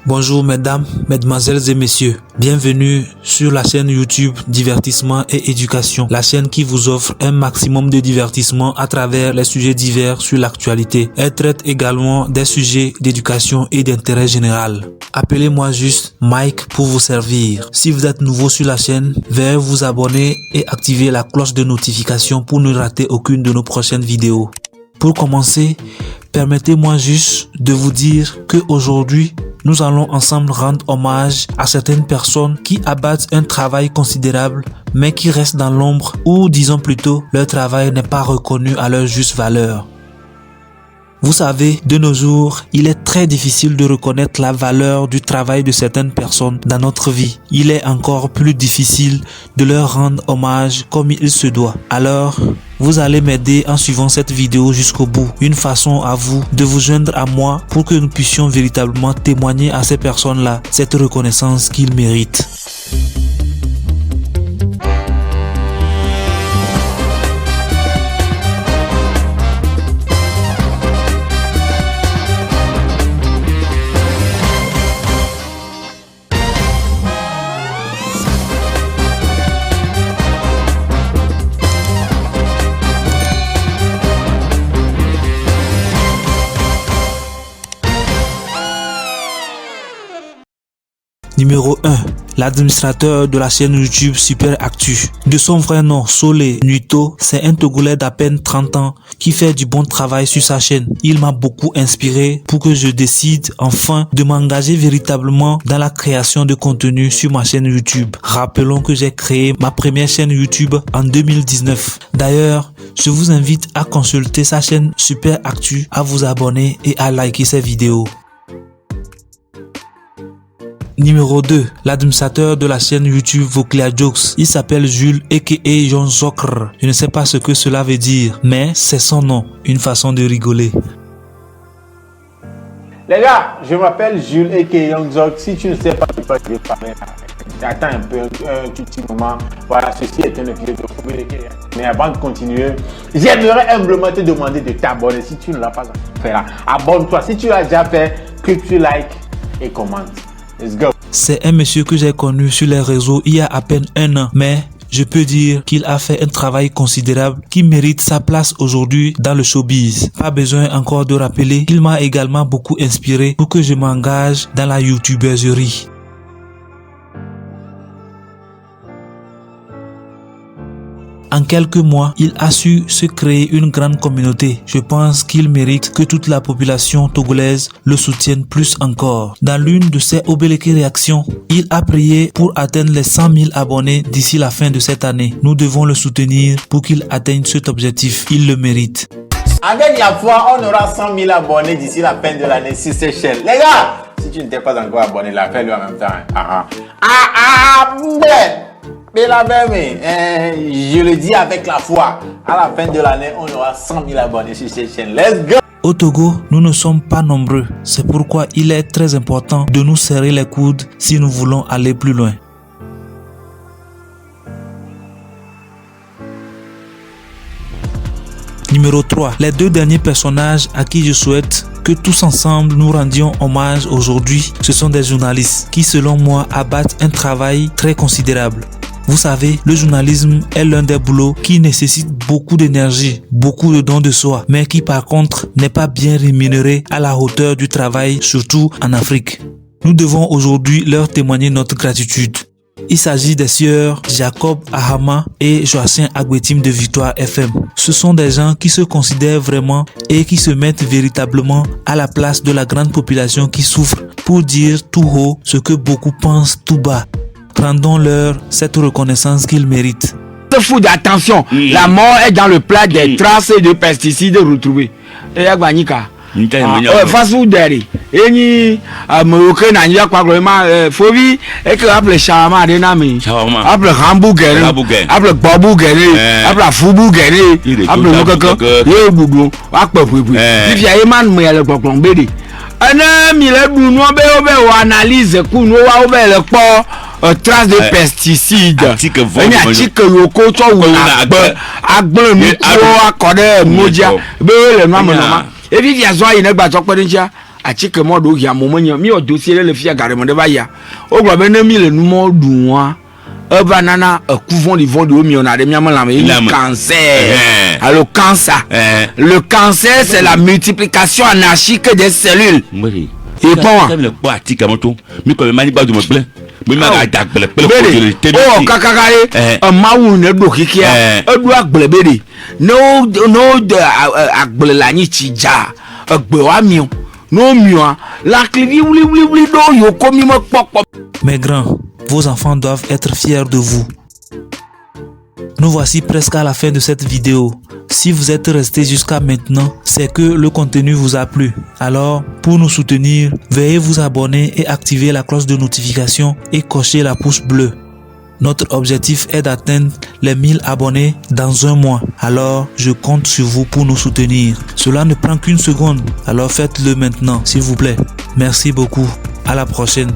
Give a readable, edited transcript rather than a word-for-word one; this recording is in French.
Bonjour mesdames, mesdemoiselles et messieurs. Bienvenue sur la chaîne YouTube Divertissement et Éducation, la chaîne qui vous offre un maximum de divertissement à travers les sujets divers sur l'actualité. Elle traite également des sujets d'éducation et d'intérêt général. Appelez-moi juste Mike pour vous servir. Si vous êtes nouveau sur la chaîne, veuillez vous abonner et activer la cloche de notification pour ne rater aucune de nos prochaines vidéos. Pour commencer, permettez-moi juste de vous dire qu'aujourd'hui, nous allons ensemble rendre hommage à certaines personnes qui abattent un travail considérable mais qui restent dans l'ombre ou disons plutôt leur travail n'est pas reconnu à leur juste valeur. Vous savez, de nos jours, il est très difficile de reconnaître la valeur du travail de certaines personnes dans notre vie. Il est encore plus difficile de leur rendre hommage comme il se doit. Alors, vous allez m'aider en suivant cette vidéo jusqu'au bout. Une façon à vous de vous joindre à moi pour que nous puissions véritablement témoigner à ces personnes-là cette reconnaissance qu'ils méritent. Numéro 1. L'administrateur de la chaîne YouTube Super Actu. De son vrai nom, Solé Nuito, c'est un Togolais d'à peine 30 ans qui fait du bon travail sur sa chaîne. Il m'a beaucoup inspiré pour que je décide enfin de m'engager véritablement dans la création de contenu sur ma chaîne YouTube. Rappelons que j'ai créé ma première chaîne YouTube en 2019. D'ailleurs, je vous invite à consulter sa chaîne Super Actu, à vous abonner et à liker ses vidéos. Numéro 2. L'administrateur de la chaîne YouTube Voclia Jokes. Il s'appelle Jules aka John Zokr. Je ne sais pas ce que cela veut dire, mais c'est son nom, une façon de rigoler. Les gars, je m'appelle Jules aka Young Zok. Si tu ne sais pas de quoi je vais parler, attends un peu, un petit moment. Voilà, ceci est un épisode de Foubi. Mais avant de continuer, j'aimerais humblement te demander de t'abonner si tu ne l'as pas fait là. Abonne-toi. Si tu l'as déjà fait, clique sur like et commente. Let's go. C'est un monsieur que j'ai connu sur les réseaux il y a à peine un an, mais je peux dire qu'il a fait un travail considérable qui mérite sa place aujourd'hui dans le showbiz. Pas besoin encore de rappeler qu'il m'a également beaucoup inspiré pour que je m'engage dans la youtubeuserie. En quelques mois, il a su se créer une grande communauté. Je pense qu'il mérite que toute la population togolaise le soutienne plus encore. Dans l'une de ses obéléquées réactions, il a prié pour atteindre les 100 000 abonnés d'ici la fin de cette année. Nous devons le soutenir pour qu'il atteigne cet objectif. Il le mérite. Avec la foi, on aura 100 000 abonnés d'ici la fin de l'année sur cette chaîne. Les gars, si tu ne t'es pas encore abonné, là, fais-le en même temps. Mais la même, je le dis avec la foi, à la fin de l'année, on aura 100 000 abonnés sur cette chaîne. Let's go! Au Togo, nous ne sommes pas nombreux. C'est pourquoi il est très important de nous serrer les coudes si nous voulons aller plus loin. Numéro 3. Les deux derniers personnages à qui je souhaite que tous ensemble nous rendions hommage aujourd'hui, ce sont des journalistes qui, selon moi, abattent un travail très considérable. Vous savez, le journalisme est l'un des boulots qui nécessite beaucoup d'énergie, beaucoup de dons de soi, mais qui par contre n'est pas bien rémunéré à la hauteur du travail, surtout en Afrique. Nous devons aujourd'hui leur témoigner notre gratitude. Il s'agit des sieurs Jacob Ahama et Joachim Agbetim de Victoire FM. Ce sont des gens qui se considèrent vraiment et qui se mettent véritablement à la place de la grande population qui souffre pour dire tout haut ce que beaucoup pensent tout bas. Rendons-leur cette reconnaissance qu'ils méritent. Fou d'attention, la mort est dans le plat des traces de pesticides retrouvés. Et Agbanika. Façon derrière. Et ni Marocain n'a pas vraiment phobie et que après shawarma denami. Après hamburger, après babouger, après foubouger, après le ye bougou, après puis. Si via Eman mais le poplon bédi. Un mi le boulot be analyse ku no wa be le po trace de pesticides. Ni article locaux to ou agbon mi ko akode moja be le no mo. Et puis il y a zoa il ne gba to pe nja atike mo do ya mo menyo mi o dossier le fia carrément de ba ya o gba be na mi le nu mo du wa e ba nana couvent de vent de mi on a de mi amala me cancer alors cancer le cancer c'est la multiplication anarchique des cellules et bon le pas atike moto mi ko mani ba do mo ble mi ma ga dagbele pele oh kakakare mawu ne do kikia e do agbele bede no de agbele la ni ti ja agbe wa mi no mi la clivi wuli do yo komi mo popo. Mes grands, vos enfants doivent être fiers de vous. Nous voici presque à la fin de cette vidéo. Si vous êtes resté jusqu'à maintenant, c'est que le contenu vous a plu. Alors, pour nous soutenir, veuillez vous abonner et activer la cloche de notification et cocher la pouce bleue. Notre objectif est d'atteindre les 1000 abonnés dans un mois. Alors, je compte sur vous pour nous soutenir. Cela ne prend qu'une seconde. Alors faites-le maintenant, s'il vous plaît. Merci beaucoup. À la prochaine.